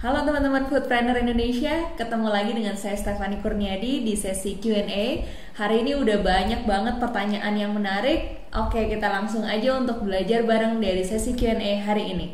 Halo teman-teman Foodpreneur Indonesia, ketemu lagi dengan saya Stefani Kurniadi di sesi Q&A. Hari ini udah banyak banget pertanyaan yang menarik. Oke, kita langsung aja untuk belajar bareng dari sesi Q&A hari ini.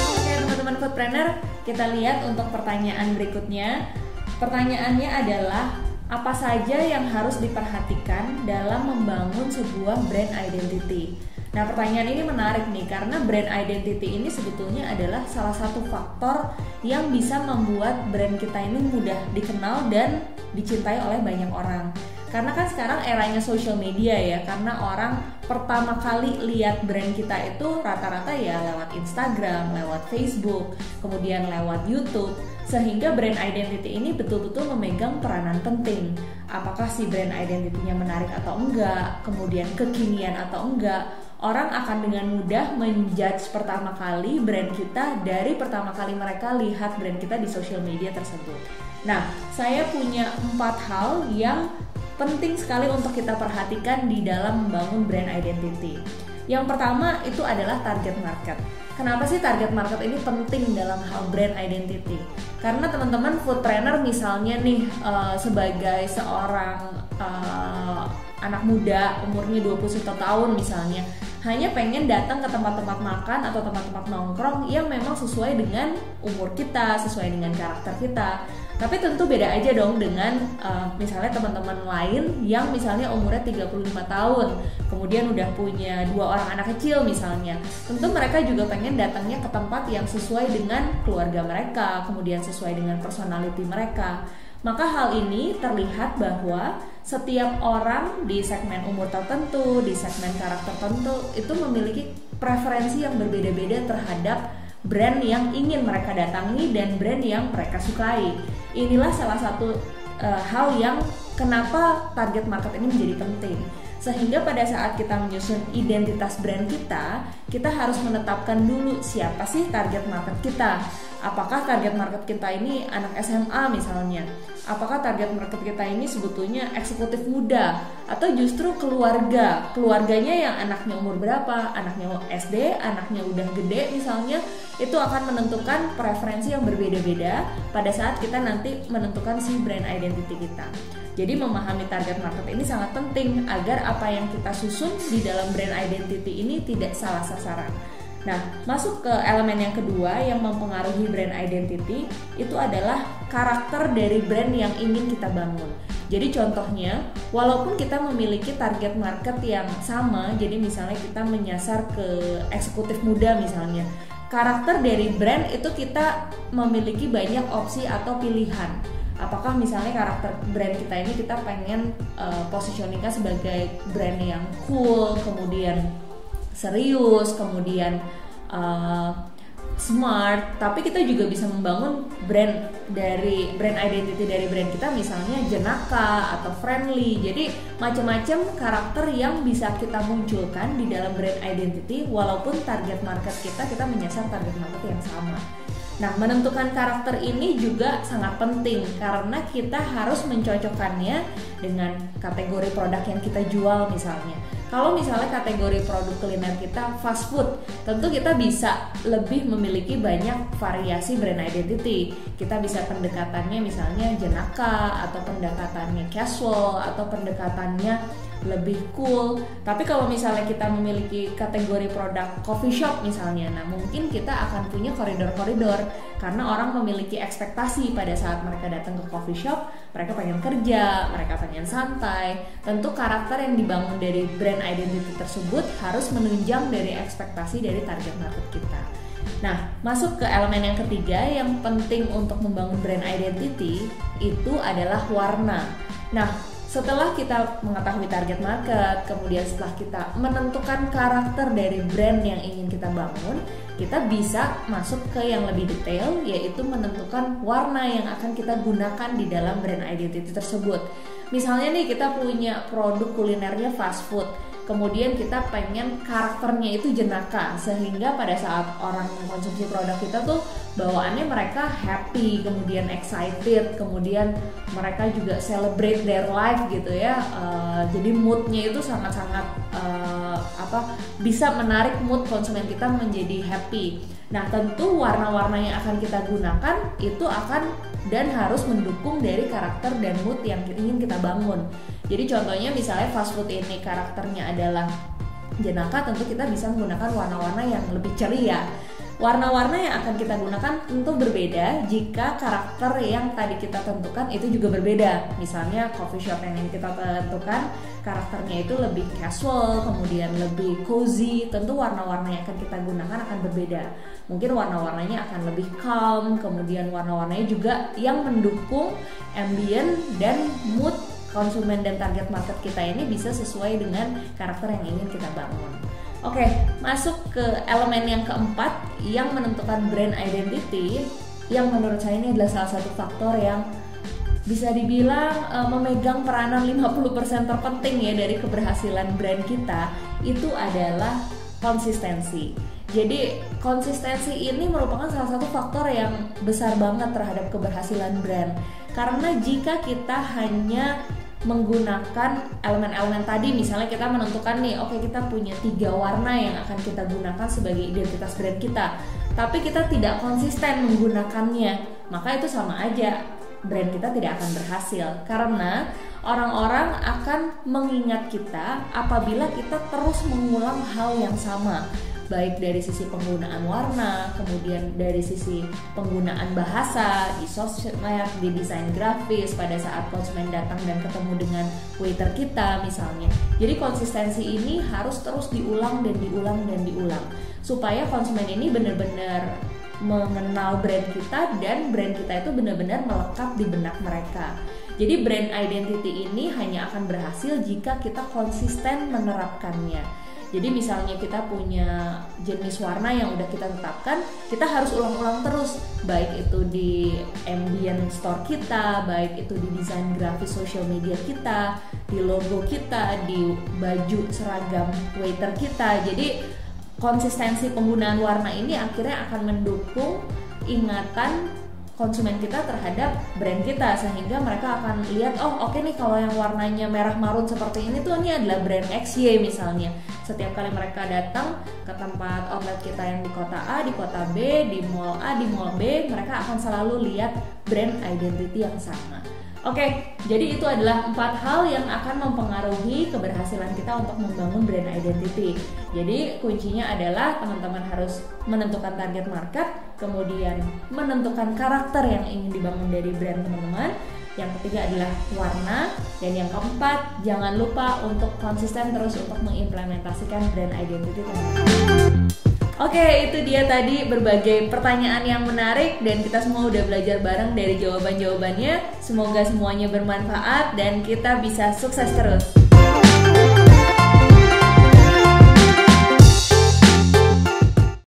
Oke teman-teman Foodpreneur, kita lihat untuk pertanyaan berikutnya. Pertanyaannya adalah, apa saja yang harus diperhatikan dalam membangun sebuah brand identity? Nah, pertanyaan ini menarik nih karena brand identity ini sebetulnya adalah salah satu faktor yang bisa membuat brand kita ini mudah dikenal dan dicintai oleh banyak orang. Karena kan sekarang eranya social media ya, karena orang pertama kali lihat brand kita itu rata-rata ya lewat Instagram, lewat Facebook, kemudian lewat YouTube. Sehingga brand identity ini betul-betul memegang peranan penting. Apakah si brand identity-nya menarik atau enggak, kemudian kekinian atau enggak, orang akan dengan mudah menjudge pertama kali brand kita dari pertama kali mereka lihat brand kita di social media tersebut. Nah, saya punya 4 hal yang penting sekali untuk kita perhatikan di dalam membangun brand identity. Yang pertama itu adalah target market. Kenapa sih target market ini penting dalam hal brand identity? Karena teman-teman foodpreneur misalnya nih sebagai seorang anak muda umurnya 21 tahun misalnya, hanya pengen datang ke tempat-tempat makan atau tempat-tempat nongkrong yang memang sesuai dengan umur kita, sesuai dengan karakter kita. Tapi tentu beda aja dong dengan misalnya teman-teman lain yang misalnya umurnya 35 tahun, kemudian udah punya 2 orang anak kecil misalnya. Tentu mereka juga pengen datangnya ke tempat yang sesuai dengan keluarga mereka, kemudian sesuai dengan personality mereka. Maka hal ini terlihat bahwa setiap orang di segmen umur tertentu, di segmen karakter tertentu itu memiliki preferensi yang berbeda-beda terhadap brand yang ingin mereka datangi dan brand yang mereka sukai. Inilah salah satu hal yang kenapa target market ini menjadi penting. Sehingga pada saat kita menyusun identitas brand kita harus menetapkan dulu siapa sih target market kita. Apakah target market kita ini anak SMA misalnya? Apakah target market kita ini sebetulnya eksekutif muda? Atau justru keluarga? Keluarganya yang anaknya umur berapa? Anaknya SD, anaknya udah gede misalnya. Itu akan menentukan preferensi yang berbeda-beda pada saat kita nanti menentukan si brand identity kita. Jadi memahami target market ini sangat penting agar apa yang kita susun di dalam brand identity ini tidak salah sasaran. Nah, masuk ke elemen yang kedua yang mempengaruhi brand identity itu adalah karakter dari brand yang ingin kita bangun. Jadi contohnya, walaupun kita memiliki target market yang sama, jadi misalnya kita menyasar ke eksekutif muda misalnya, karakter dari brand itu kita memiliki banyak opsi atau pilihan. Apakah misalnya karakter brand kita ini kita pengen positioningnya sebagai brand yang cool, kemudian serius, kemudian smart, tapi kita juga bisa membangun brand identity dari brand kita misalnya jenaka atau friendly. Jadi macam-macam karakter yang bisa kita munculkan di dalam brand identity walaupun target market kita menyasar target market yang sama. Nah, menentukan karakter ini juga sangat penting karena kita harus mencocokkannya dengan kategori produk yang kita jual misalnya. Kalau misalnya kategori produk kuliner kita fast food, tentu kita bisa lebih memiliki banyak variasi brand identity. Kita bisa pendekatannya misalnya jenaka, atau pendekatannya casual, atau pendekatannya lebih cool. Tapi kalau misalnya kita memiliki kategori produk coffee shop misalnya, nah mungkin kita akan punya koridor-koridor karena orang memiliki ekspektasi pada saat mereka datang ke coffee shop, mereka pengen kerja, mereka pengen santai. Tentu karakter yang dibangun dari brand identity tersebut harus menunjang dari ekspektasi dari target market kita. Nah, masuk ke elemen yang ketiga yang penting untuk membangun brand identity itu adalah warna. Nah, setelah kita mengetahui target market, kemudian setelah kita menentukan karakter dari brand yang ingin kita bangun, kita bisa masuk ke yang lebih detail, yaitu menentukan warna yang akan kita gunakan di dalam brand identity tersebut. Misalnya nih kita punya produk kulinernya fast food, kemudian kita pengen karakternya itu jenaka, sehingga pada saat orang mengkonsumsi produk kita tuh bawaannya mereka happy, kemudian excited, kemudian mereka juga celebrate their life gitu ya. Jadi moodnya itu sangat-sangat bisa menarik mood konsumen kita menjadi happy. Nah, tentu warna-warna yang akan kita gunakan itu akan dan harus mendukung dari karakter dan mood yang ingin kita bangun. Jadi contohnya misalnya fast food ini karakternya adalah jenaka, tentu kita bisa menggunakan warna-warna yang lebih ceria. Warna-warna yang akan kita gunakan tentu berbeda jika karakter yang tadi kita tentukan itu juga berbeda. Misalnya coffee shop yang ini kita tentukan karakternya itu lebih casual, kemudian lebih cozy, tentu warna-warna yang akan kita gunakan akan berbeda. Mungkin warna-warnanya akan lebih calm, kemudian warna-warnanya juga yang mendukung ambient dan mood konsumen dan target market kita ini bisa sesuai dengan karakter yang ingin kita bangun. Oke, masuk ke elemen yang keempat yang menentukan brand identity, yang menurut saya ini adalah salah satu faktor yang bisa dibilang memegang peranan 50% terpenting ya dari keberhasilan brand kita, itu adalah konsistensi. Jadi konsistensi ini merupakan salah satu faktor yang besar banget terhadap keberhasilan brand. Karena jika kita hanya menggunakan elemen-elemen tadi, misalnya kita menentukan nih, oke, kita punya 3 warna yang akan kita gunakan sebagai identitas brand kita, tapi kita tidak konsisten menggunakannya, maka itu sama aja brand kita tidak akan berhasil. Karena orang-orang akan mengingat kita apabila kita terus mengulang hal yang sama, baik dari sisi penggunaan warna, kemudian dari sisi penggunaan bahasa di sosmed, di desain grafis pada saat konsumen datang dan ketemu dengan waiter kita misalnya. Jadi konsistensi ini harus terus diulang dan diulang dan diulang supaya konsumen ini benar-benar mengenal brand kita dan brand kita itu benar-benar melekat di benak mereka. Jadi brand identity ini hanya akan berhasil jika kita konsisten menerapkannya. Jadi misalnya kita punya jenis warna yang udah kita tetapkan, kita harus ulang-ulang terus, baik itu di ambient store kita, baik itu di desain grafis social media kita, di logo kita, di baju seragam waiter kita. Jadi konsistensi penggunaan warna ini akhirnya akan mendukung ingatan konsumen kita terhadap brand kita, sehingga mereka akan lihat, oh oke nih, kalau yang warnanya merah marun seperti ini tuh ini adalah brand XY misalnya. Setiap kali mereka datang ke tempat outlet kita yang di kota A, di kota B, di mall A, di mall B, mereka akan selalu lihat brand identity yang sama. Oke, jadi itu adalah 4 hal yang akan mempengaruhi keberhasilan kita untuk membangun brand identity. Jadi kuncinya adalah teman-teman harus menentukan target market, kemudian menentukan karakter yang ingin dibangun dari brand teman-teman. Yang ketiga adalah warna, dan yang keempat jangan lupa untuk konsisten terus untuk mengimplementasikan brand identity teman-teman. Oke, itu dia tadi berbagai pertanyaan yang menarik dan kita semua udah belajar bareng dari jawaban-jawabannya. Semoga semuanya bermanfaat dan kita bisa sukses terus.